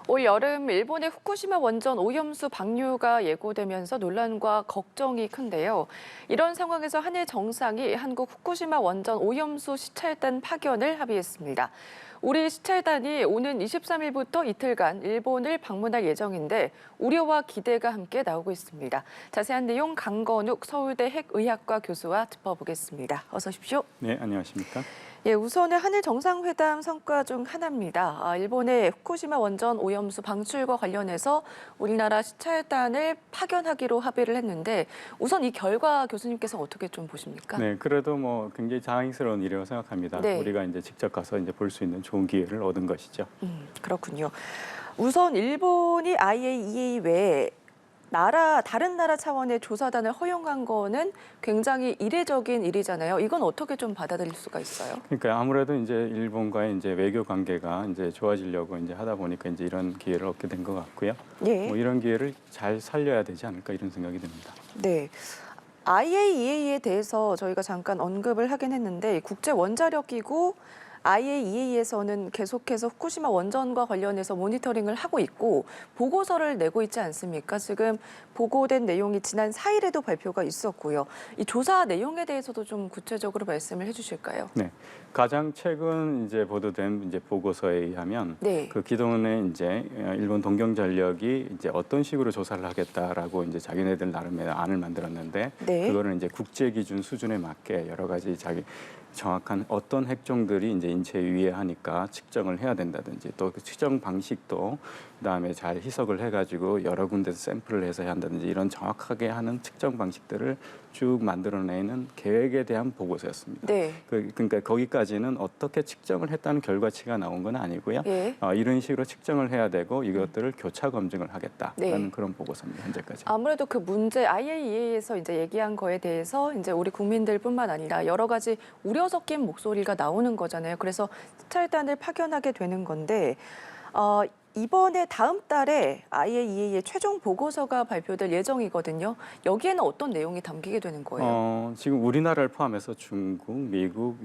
올 여름 일본의 후쿠시마 원전 오염수 방류가 예고되면서 논란과 걱정이 큰데요. 이런 상황에서 한일 정상이 한국 후쿠시마 원전 오염수 시찰단 파견을 합의했습니다. 우리 시찰단이 오는 23일부터 이틀간 일본을 방문할 예정인데 우려와 기대가 함께 나오고 있습니다. 자세한 내용 강건욱 서울대 핵의학과 교수와 짚어보겠습니다. 어서 오십시오. 네, 안녕하십니까? 예, 우선은 한일 정상회담 성과 중 하나입니다. 일본의 후쿠시마 원전 오염수 방출과 관련해서 우리나라 시찰단을 파견하기로 합의를 했는데 우선 이 결과 교수님께서 어떻게 좀 보십니까? 네, 그래도 뭐 굉장히 다행스러운 일이라고 생각합니다. 네. 우리가 이제 직접 가서 이제 볼 수 있는 좋은 기회를 얻은 것이죠. 그렇군요. 우선 일본이 IAEA 외에 다른 나라 차원의 조사단을 허용한 거는 굉장히 이례적인 일이잖아요. 이건 어떻게 좀 받아들일 수가 있어요? 그러니까 아무래도 이제 일본과의 이제 외교 관계가 이제 좋아지려고 이제 하다 보니까 이제 이런 기회를 얻게 된 것 같고요. 예. 뭐 이런 기회를 잘 살려야 되지 않을까 이런 생각이 듭니다. 네. IAEA에 대해서 저희가 잠깐 언급을 하긴 했는데 국제 원자력 기구 IAEA에서는 계속해서 후쿠시마 원전과 관련해서 모니터링을 하고 있고 보고서를 내고 있지 않습니까? 지금 보고된 내용이 지난 4일에도 발표가 있었고요. 이 조사 내용에 대해서도 좀 구체적으로 말씀을 해주실까요? 네, 가장 최근 이제 보도된 이제 보고서에 의하면 네. 그 기존에 이제 일본 동경전력이 이제 어떤 식으로 조사를 하겠다라고 이제 자기네들 나름의 안을 만들었는데 네. 그거는 이제 국제 기준 수준에 맞게 여러 가지 자기 정확한 어떤 핵종들이 이제 인체에 유해하니까 측정을 해야 된다든지 또 그 측정 방식도 그다음에 잘 희석을 해가지고 여러 군데서 샘플을 해서 해야 한다든지 이런 정확하게 하는 측정 방식들을 쭉 만들어내는 계획에 대한 보고서였습니다. 네. 그러니까 거기까지는 어떻게 측정을 했다는 결과치가 나온 건 아니고요. 예. 이런 식으로 측정을 해야 되고 이것들을 교차 검증을 하겠다라는 네. 그런 보고서입니다. 현재까지. 아무래도 그 문제 IAEA에서 이제 얘기한 거에 대해서 이제 우리 국민들뿐만 아니라 여러 가지 우려 섞인 목소리가 나오는 거잖아요. 그래서 시찰단을 파견하게 되는 건데 이번에 다음 달에 IAEA의 최종 보고서가 발표될 예정이거든요. 여기에는 어떤 내용이 담기게 되는 거예요? 지금 우리나라를 포함해서 중국, 미국,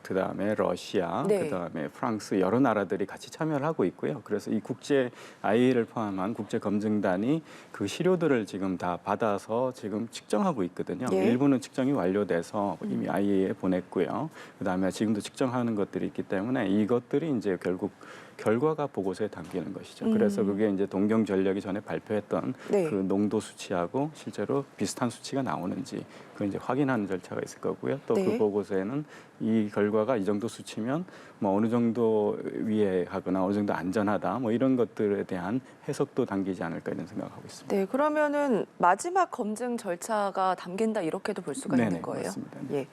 그다음에 러시아, 네. 그다음에 프랑스 여러 나라들이 같이 참여를 하고 있고요. 그래서 이 국제 IAEA를 포함한 국제 검증단이 그 시료들을 지금 다 받아서 지금 측정하고 있거든요. 예. 일부는 측정이 완료돼서 이미 IAEA에 보냈고요. 그다음에 지금도 측정하는 것들이 있기 때문에 이것들이 이제 결국 결과가 보고서에 담기는 것이죠. 그래서 그게 이제 동경전력이 전에 발표했던 네. 그 농도 수치하고 실제로 비슷한 수치가 나오는지 그 이제 확인하는 절차가 있을 거고요. 또 그 네. 보고서에는 이 결과가 이 정도 수치면 뭐 어느 정도 위해하거나 어느 정도 안전하다 뭐 이런 것들에 대한 해석도 담기지 않을까 이런 생각하고 있습니다. 네, 그러면은 마지막 검증 절차가 담긴다 이렇게도 볼 수가 네네, 있는 거예요. 맞습니다. 네. 예.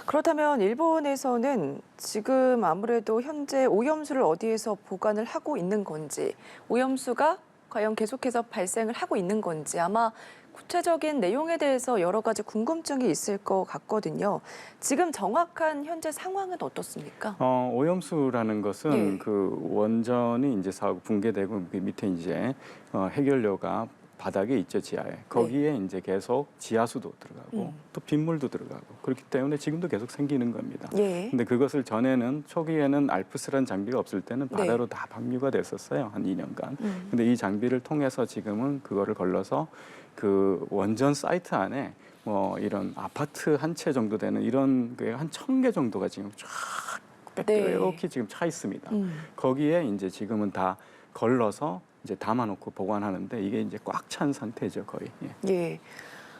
그렇다면 일본에서는 지금 아무래도 현재 오염수를 어디에서 보관을 하고 있는 건지, 오염수가 과연 계속해서 발생을 하고 있는 건지 아마 구체적인 내용에 대해서 여러 가지 궁금증이 있을 것 같거든요. 지금 정확한 현재 상황은 어떻습니까? 오염수라는 것은 예. 그 원전이 이제 사고 붕괴되고 그 밑에 이제 해결료가 바닥에 있죠, 지하에. 거기에 이제 계속 지하수도 들어가고 또 빗물도 들어가고 그렇기 때문에 지금도 계속 생기는 겁니다. 예. 근데 그것을 전에는 초기에는 알프스라는 장비가 없을 때는 네. 바다로 다 방류가 됐었어요. 한 2년간. 근데 이 장비를 통해서 지금은 그거를 걸러서 그 원전 사이트 안에 뭐 이런 아파트 한 채 정도 되는 이런 게 한 1,000개 정도가 지금 쫙 빼곡히 지금 차 있습니다. 거기에 이제 지금은 다 걸러서 이제 담아놓고 보관하는데 이게 이제 꽉 찬 상태죠, 거의. 예. 예.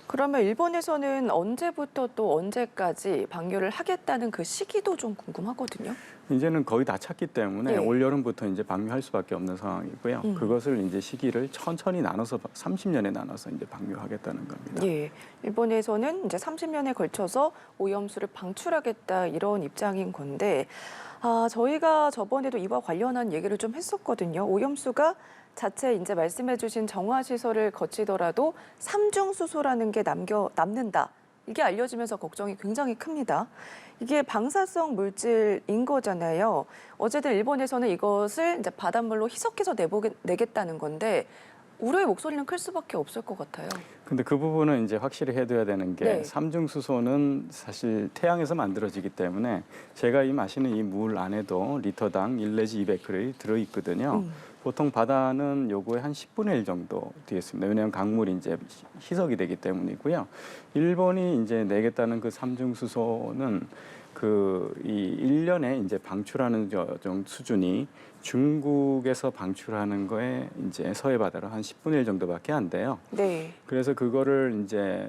그러면 일본에서는 언제부터 또 언제까지 방류를 하겠다는 그 시기도 좀 궁금하거든요. 이제는 거의 다 찼기 때문에 예. 올 여름부터 이제 방류할 수밖에 없는 상황이고요. 그것을 이제 시기를 천천히 나눠서 30년에 나눠서 이제 방류하겠다는 겁니다. 예. 일본에서는 이제 30년에 걸쳐서 오염수를 방출하겠다 이런 입장인 건데 저희가 저번에도 이와 관련한 얘기를 좀 했었거든요. 오염수가 자체 이제 말씀해주신 정화 시설을 거치더라도 삼중수소라는 게 남는다. 이게 알려지면서 걱정이 굉장히 큽니다. 이게 방사성 물질인 거잖아요. 어쨌든 일본에서는 이것을 이제 바닷물로 희석해서 내겠다는 건데 우려의 목소리는 클 수밖에 없을 것 같아요. 근데 그 부분은 이제 확실히 해둬야 되는 게 네. 삼중수소는 사실 태양에서 만들어지기 때문에 제가 이 마시는 이 물 안에도 리터당 1 내지 200g이 들어있거든요. 보통 바다는 요거의 한 10분의 1 정도 되겠습니다. 왜냐하면 강물이 이제 희석이 되기 때문이고요. 일본이 이제 내겠다는 그 삼중수소는 이 1년에 이제 방출하는 수준이 중국에서 방출하는 거에 이제 서해 바다로 한 10분의 1 정도밖에 안 돼요. 네. 그래서 그거를 이제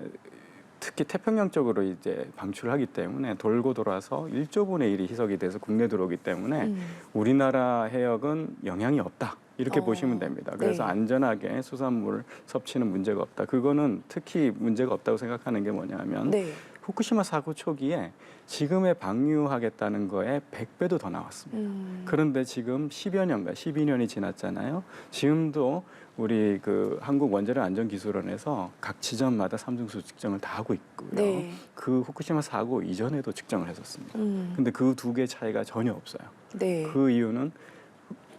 특히 태평양 쪽으로 이제 방출하기 때문에 돌고 돌아서 1조 분의 1이 희석이 돼서 국내 들어오기 때문에 우리나라 해역은 영향이 없다. 이렇게 보시면 됩니다. 그래서 네. 안전하게 수산물 섭취는 문제가 없다. 그거는 특히 문제가 없다고 생각하는 게 뭐냐면 네. 후쿠시마 사고 초기에 지금의 방류하겠다는 거에 100배도 더 나왔습니다. 그런데 지금 10여 년간, 12년이 지났잖아요. 지금도 우리 그 한국원자력안전기술원에서 각 지점마다 삼중수 측정을 다 하고 있고요. 네. 그 후쿠시마 사고 이전에도 측정을 했었습니다. 근데 그 두 개의 차이가 전혀 없어요. 네. 그 이유는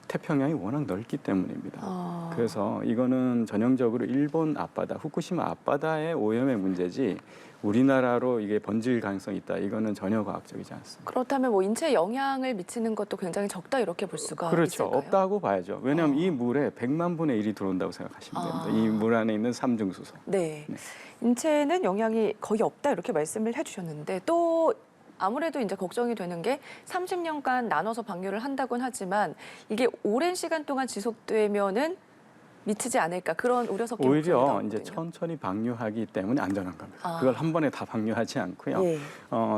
태평양이 워낙 넓기 때문입니다. 그래서 이거는 전형적으로 일본 앞바다, 후쿠시마 앞바다의 오염의 문제지 우리나라로 이게 번질 가능성이 있다. 이거는 전혀 과학적이지 않습니다. 그렇다면 뭐 인체에 영향을 미치는 것도 굉장히 적다 이렇게 볼 수가 그렇죠. 있을까요? 없다고 봐야죠. 왜냐하면 이 물에 100만 분의 1이 들어온다고 생각하시면 됩니다. 이 물 안에 있는 삼중수소. 네. 네. 인체에는 영향이 거의 없다 이렇게 말씀을 해주셨는데 또 아무래도 이제 걱정이 되는 게 30년간 나눠서 방류를 한다곤 하지만 이게 오랜 시간 동안 지속되면은 미치지 않을까 그런 우려 섞인 목소리가 오히려 나오거든요. 이제 천천히 방류하기 때문에 안전한 겁니다. 아. 그걸 한 번에 다 방류하지 않고요. 예.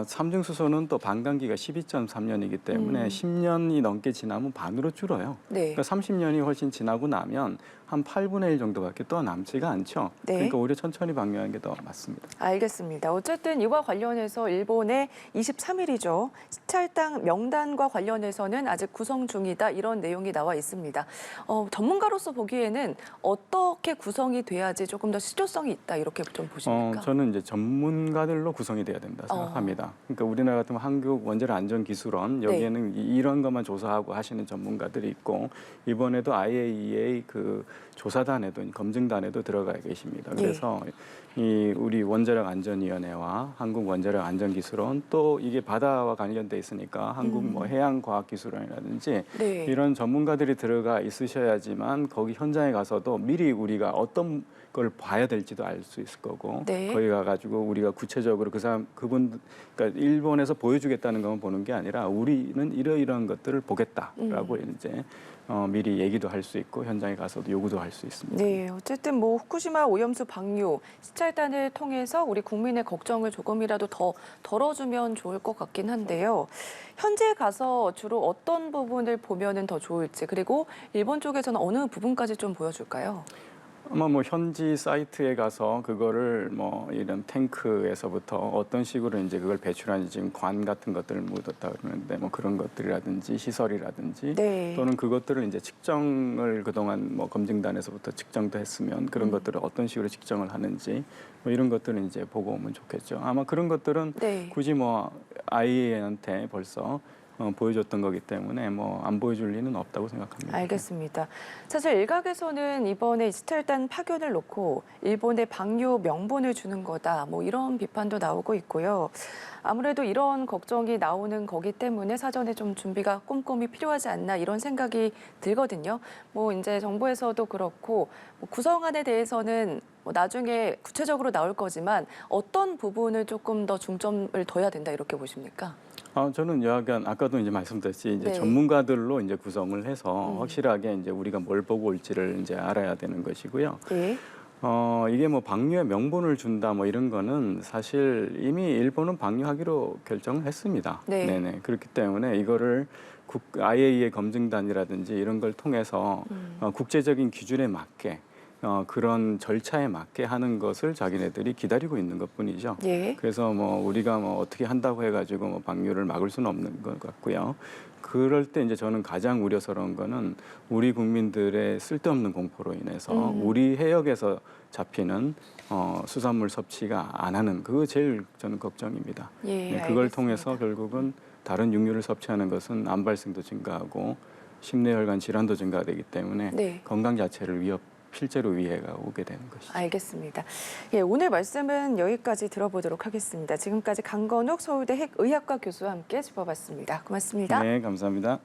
삼중수소는 또 반감기가 12.3년이기 때문에 10년이 넘게 지나면 반으로 줄어요. 네. 그러니까 30년이 훨씬 지나고 나면 한 8분의 1 정도밖에 또 남지가 않죠. 네. 그러니까 오히려 천천히 방류하는 게 더 맞습니다. 알겠습니다. 어쨌든 이와 관련해서 일본의 23일이죠. 시찰당 명단과 관련해서는 아직 구성 중이다 이런 내용이 나와 있습니다. 전문가로서 보기에는 어떻게 구성이 돼야지 조금 더 실효성이 있다 이렇게 좀 보십니까? 저는 이제 전문가들로 구성이 돼야 된다 생각합니다. 그러니까 우리나라 같으면 한국원자력안전기술원 여기에는 이런 것만 조사하고 하시는 전문가들이 있고 이번에도 IAEA 그 조사단에도 검증단에도 들어가 계십니다. 그래서 이 우리 원자력안전위원회와 한국원자력안전기술원 또 이게 바다와 관련돼 있으니까 한국 뭐 해양과학기술원이라든지 네. 이런 전문가들이 들어가 있으셔야지만 거기 현장에 가서도 미리 우리가 어떤 걸 봐야 될지도 알 수 있을 거고 네. 거기 가가지고 우리가 구체적으로 그러니까 일본에서 보여주겠다는 것만 보는 게 아니라 우리는 이러이러한 것들을 보겠다라고 이제 미리 얘기도 할 수 있고 현장에 가서도 요구도 할 수 있습니다. 네, 어쨌든 뭐 후쿠시마 오염수 방류 시찰단을 통해서 우리 국민의 걱정을 조금이라도 더 덜어주면 좋을 것 같긴 한데요. 현지에 가서 주로 어떤 부분을 보면은 더 좋을지 그리고 일본 쪽에서는 어느 부분까지 좀 보여줄까요? 아마 뭐 현지 사이트에 가서 그거를 뭐 이런 탱크에서부터 어떤 식으로 이제 그걸 배출하는지 지금 관 같은 것들을 묻었다 그러는데 뭐 그런 것들이라든지 시설이라든지 네. 또는 그것들을 이제 측정을 그동안 뭐 검증단에서부터 측정도 했으면 그런 것들을 어떤 식으로 측정을 하는지 뭐 이런 것들은 이제 보고 오면 좋겠죠. 아마 그런 것들은 네. 굳이 뭐 IAEA한테 벌써 보여줬던 거기 때문에 뭐 안 보여줄 리는 없다고 생각합니다. 알겠습니다. 사실 일각에서는 이번에 시찰단 파견을 놓고 일본의 방류 명분을 주는 거다 뭐 이런 비판도 나오고 있고요. 아무래도 이런 걱정이 나오는 거기 때문에 사전에 좀 준비가 꼼꼼히 필요하지 않나 이런 생각이 들거든요. 뭐 이제 정부에서도 그렇고 뭐 구성안에 대해서는 뭐 나중에 구체적으로 나올 거지만 어떤 부분을 조금 더 중점을 둬야 된다 이렇게 보십니까? 저는 약간 아까도 이제 말씀드렸지 이제 네. 전문가들로 이제 구성을 해서 확실하게 이제 우리가 뭘 보고 올지를 이제 알아야 되는 것이고요. 네. 이게 뭐 방류의 명분을 준다 뭐 이런 거는 사실 이미 일본은 방류하기로 결정을 했습니다. 네. 네네. 그렇기 때문에 이거를 IAEA 검증단이라든지 이런 걸 통해서 국제적인 기준에 맞게 그런 절차에 맞게 하는 것을 자기네들이 기다리고 있는 것뿐이죠. 예. 그래서 뭐 우리가 뭐 어떻게 한다고 해가지고 뭐 방류를 막을 수는 없는 것 같고요. 그럴 때 이제 저는 가장 우려스러운 거는 우리 국민들의 쓸데없는 공포로 인해서 우리 해역에서 잡히는 수산물 섭취가 안 하는 그거 제일 저는 걱정입니다. 예, 그걸 알겠습니다. 통해서 결국은 다른 육류를 섭취하는 것은 암 발생도 증가하고 심뇌혈관 질환도 증가되기 때문에 네. 건강 자체를 실제로 위해가 오게 되는 것이죠. 알겠습니다. 예, 오늘 말씀은 여기까지 들어보도록 하겠습니다. 지금까지 강건욱 서울대 핵의학과 교수와 함께 짚어봤습니다. 고맙습니다. 네, 감사합니다.